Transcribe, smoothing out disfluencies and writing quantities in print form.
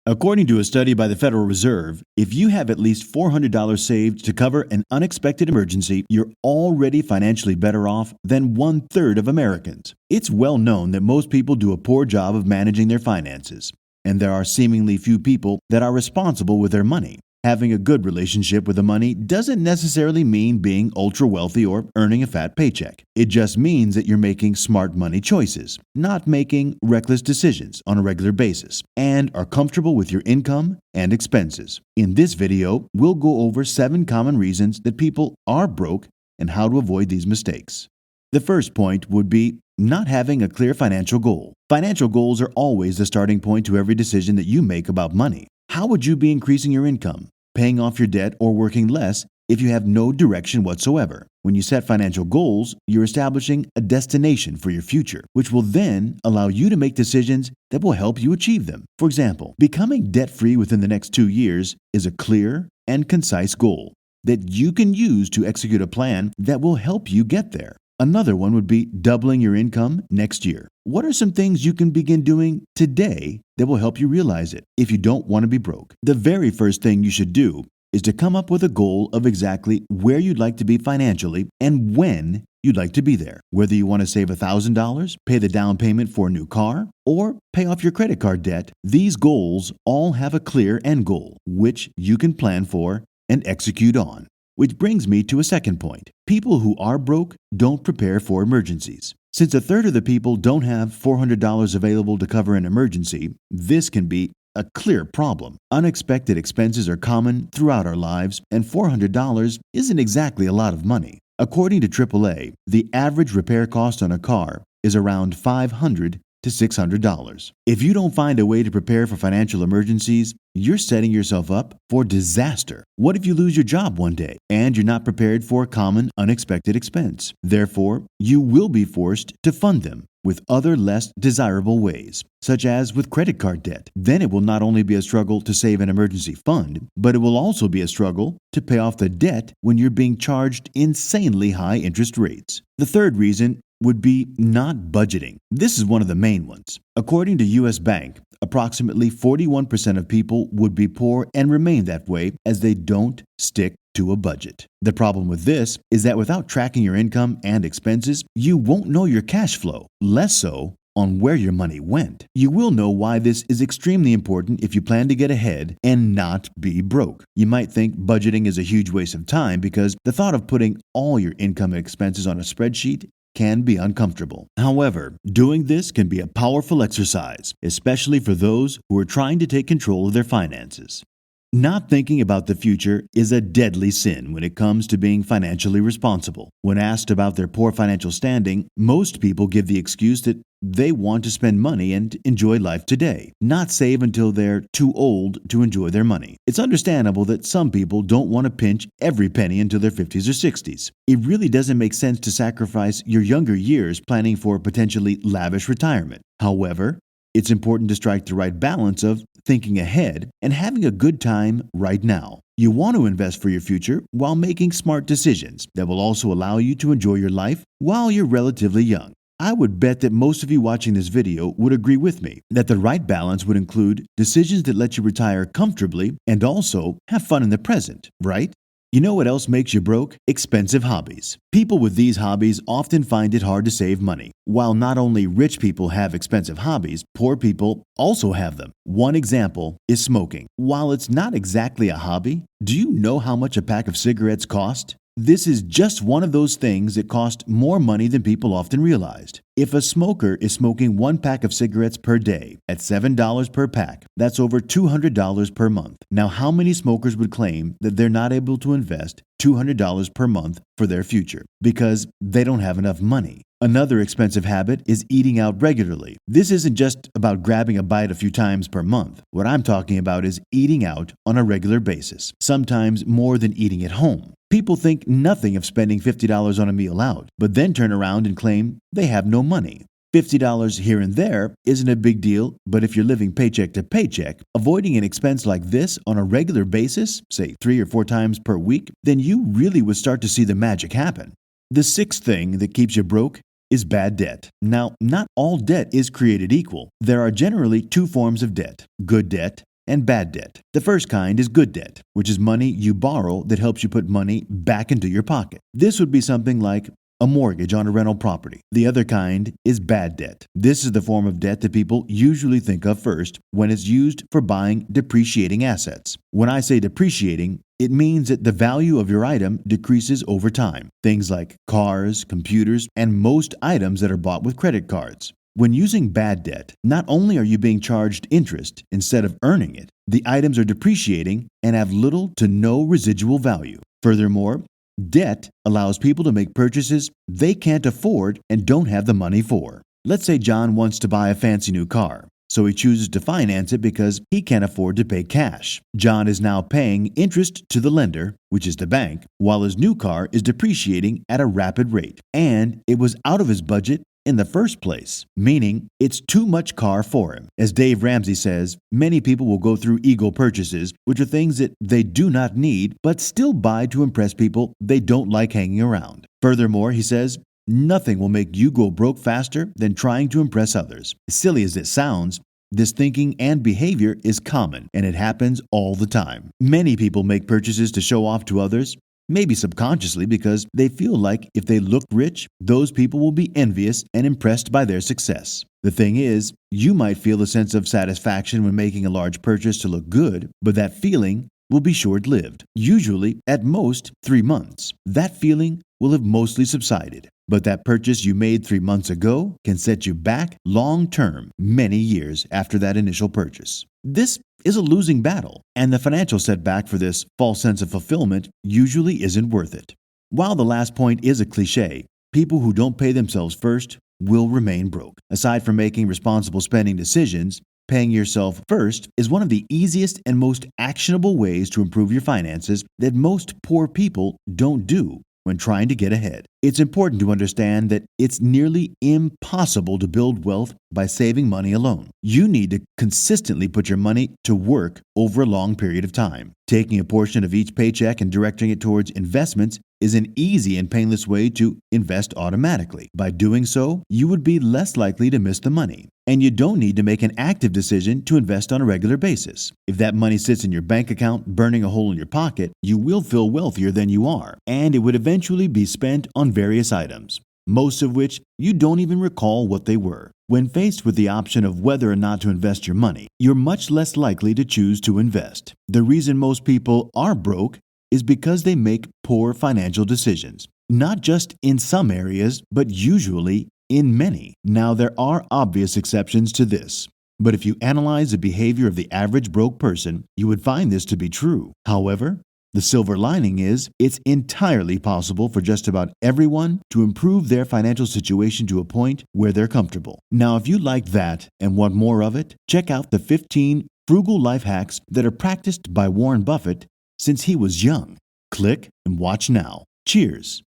According to a study by the Federal Reserve, if you have at least $400 saved to cover an unexpected emergency, you're already financially better off than 1/3 of Americans. It's well known that most people do a poor job of managing their finances, and there are seemingly few people that are responsible with their money. Having a good relationship with the money doesn't necessarily mean being ultra wealthy or earning a fat paycheck. It just means that you're making smart money choices, not making reckless decisions on a regular basis, and are comfortable with your income and expenses. In this video, we'll go over 7 common reasons that people are broke and how to avoid these mistakes. The first point would be not having a clear financial goal. Financial goals are always the starting point to every decision that you make about money. How would you be increasing your income, paying off your debt, or working less if you have no direction whatsoever? When you set financial goals, you're establishing a destination for your future, which will then allow you to make decisions that will help you achieve them. For example, becoming debt-free within the next 2 years is a clear and concise goal that you can use to execute a plan that will help you get there. Another one would be doubling your income next year. What are some things you can begin doing today that will help you realize it if you don't want to be broke? The very first thing you should do is to come up with a goal of exactly where you'd like to be financially and when you'd like to be there. Whether you want to save $1,000, pay the down payment for a new car, or pay off your credit card debt, these goals all have a clear end goal, which you can plan for and execute on. Which brings me to a second point. People who are broke don't prepare for emergencies. Since 1/3 of the people don't have $400 available to cover an emergency, this can be a clear problem. Unexpected expenses are common throughout our lives, and $400 isn't exactly a lot of money. According to AAA, the average repair cost on a car is around $500 to $600. If you don't find a way to prepare for financial emergencies, you're setting yourself up for disaster. What if you lose your job one day and you're not prepared for a common unexpected expense? Therefore, you will be forced to fund them with other less desirable ways, such as with credit card debt. Then it will not only be a struggle to save an emergency fund, but it will also be a struggle to pay off the debt when you're being charged insanely high interest rates. The third reason would be not budgeting. This is one of the main ones. According to US Bank, approximately 41% of people would be poor and remain that way as they don't stick to a budget. The problem with this is that without tracking your income and expenses, you won't know your cash flow, less so on where your money went. You will know why this is extremely important if you plan to get ahead and not be broke. You might think budgeting is a huge waste of time because the thought of putting all your income and expenses on a spreadsheet can be uncomfortable. However, doing this can be a powerful exercise, especially for those who are trying to take control of their finances. Not thinking about the future is a deadly sin when it comes to being financially responsible. When asked about their poor financial standing, most people give the excuse that they want to spend money and enjoy life today, not save until they're too old to enjoy their money. It's understandable that some people don't want to pinch every penny until their 50s or 60s. It really doesn't make sense to sacrifice your younger years planning for a potentially lavish retirement. However, it's important to strike the right balance of thinking ahead and having a good time right now. You want to invest for your future while making smart decisions that will also allow you to enjoy your life while you're relatively young. I would bet that most of you watching this video would agree with me that the right balance would include decisions that let you retire comfortably and also have fun in the present, right? You know what else makes you broke? Expensive hobbies. People with these hobbies often find it hard to save money. While not only rich people have expensive hobbies, poor people also have them. One example is smoking. While it's not exactly a hobby, do you know how much a pack of cigarettes cost? This is just one of those things that cost more money than people often realized. If a smoker is smoking 1 pack of cigarettes per day at $7 per pack, that's over $200 per month. Now, how many smokers would claim that they're not able to invest $200 per month for their future because they don't have enough money? Another expensive habit is eating out regularly. This isn't just about grabbing a bite a few times per month. What I'm talking about is eating out on a regular basis, sometimes more than eating at home. People think nothing of spending $50 on a meal out, but then turn around and claim they have no money. $50 here and there isn't a big deal, but if you're living paycheck to paycheck, avoiding an expense like this on a regular basis, say 3 or 4 times per week, then you really would start to see the magic happen. The sixth thing that keeps you broke is bad debt. Now, not all debt is created equal. There are generally 2 forms of debt: good debt and bad debt. The first kind is good debt, which is money you borrow that helps you put money back into your pocket. This would be something like a mortgage on a rental property. The other kind is bad debt. This is the form of debt that people usually think of first when it's used for buying depreciating assets. When I say depreciating, it means that the value of your item decreases over time. Things like cars, computers, and most items that are bought with credit cards. When using bad debt, not only are you being charged interest instead of earning it, the items are depreciating and have little to no residual value. Furthermore, debt allows people to make purchases they can't afford and don't have the money for. Let's say John wants to buy a fancy new car, so he chooses to finance it because he can't afford to pay cash. John is now paying interest to the lender, which is the bank, while his new car is depreciating at a rapid rate, and it was out of his budget in the first place, meaning it's too much car for him. As Dave Ramsey says, many people will go through ego purchases, which are things that they do not need, but still buy to impress people they don't like hanging around. Furthermore, he says, nothing will make you go broke faster than trying to impress others. As silly as it sounds, this thinking and behavior is common, and it happens all the time. Many people make purchases to show off to others, maybe subconsciously because they feel like if they look rich, those people will be envious and impressed by their success. The thing is, you might feel a sense of satisfaction when making a large purchase to look good, but that feeling will be short-lived, usually at most 3 months. That feeling will have mostly subsided. But that purchase you made 3 months ago can set you back long-term, many years after that initial purchase. This is a losing battle, and the financial setback for this false sense of fulfillment usually isn't worth it. While the last point is a cliche, people who don't pay themselves first will remain broke. Aside from making responsible spending decisions, paying yourself first is one of the easiest and most actionable ways to improve your finances that most poor people don't do when trying to get ahead. It's important to understand that it's nearly impossible to build wealth by saving money alone. You need to consistently put your money to work over a long period of time. Taking a portion of each paycheck and directing it towards investments is an easy and painless way to invest automatically. By doing so, you would be less likely to miss the money. And you don't need to make an active decision to invest on a regular basis. If that money sits in your bank account, burning a hole in your pocket, you will feel wealthier than you are, and it would eventually be spent on various items, most of which you don't even recall what they were. When faced with the option of whether or not to invest your money, you're much less likely to choose to invest. The reason most people are broke is because they make poor financial decisions, not just in some areas, but usually in many. Now, there are obvious exceptions to this, but if you analyze the behavior of the average broke person, you would find this to be true. However, the silver lining is it's entirely possible for just about everyone to improve their financial situation to a point where they're comfortable. Now, if you like that and want more of it, check out the 15 frugal life hacks that are practiced by Warren Buffett since he was young. Click and watch now. Cheers.